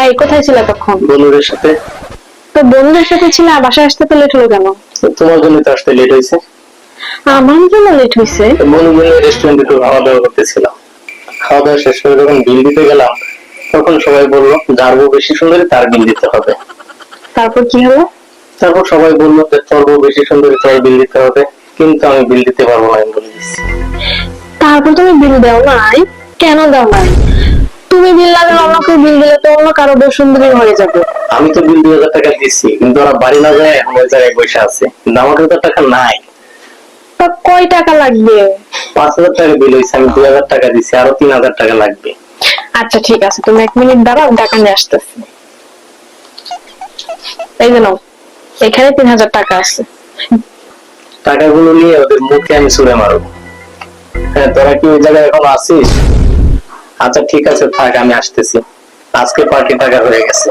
এই কোথায় ছিল তখন? বন্ধুদের সাথে। তো বন্ধুদের সাথে ছিল, বাসায় আসতে তো লেট হলো কেন? তোমার জন্য তো আসতে লেট হয়েছে। আমার জন্য লেট হয়েছে? বন্ধু মিলে রেস্টুরেন্টে একটু খাওয়া দাওয়া করতেছিলাম। খাওয়া দাওয়া শেষ করে যখন বিল দিতে গেলাম, তখন সবাই বললো যার বউ বেশি সুন্দরী তার বিল দিতে হবে। তারপর কি হলো? তারপর সবাই বললো যে তোর বউ বেশি সুন্দরী, তোর বিল দিতে হবে। কিন্তু আমি বিল দিতে পারবো না, আমি বলে দিচ্ছি। তারপর তুমি বিল দাও নাই? কেন দাও নাই? তুমি বিল না দিলে অন্য কেউ বিল দিলে তো অন্য কারো বউ সুন্দরী হয়ে যাবে। আমি তো বিল 2000 টাকা দিচ্ছি, কিন্তু ওরা বাড়ি না যায় এখন ওই জায়গায় বসে আছে, কিন্তু আমার কাছে তো টাকা নাই। তা কয় টাকা লাগবে? 5000 টাকা বিল হয়েছে, আমি 2000 টাকা দিচ্ছি, আরো 3000 টাকা লাগবে। আচ্ছা ঠিক আছে, তুমি 1 মিনিট দাঁড়াও, আমি টাকা নিয়ে আসতেছি। এই যে নাও, এখানে 3000 টাকা আছে। টাকাগুলো নিয়ে ওদের মুখে আমি ছুড়ে মারবো। হ্যাঁ, তোরা কি ওই জায়গায় এখন আছিস? আচ্ছা ঠিক আছে, থাক, আমি আসতেছি। আজকে পার্টি টাকা হয়ে গেছে।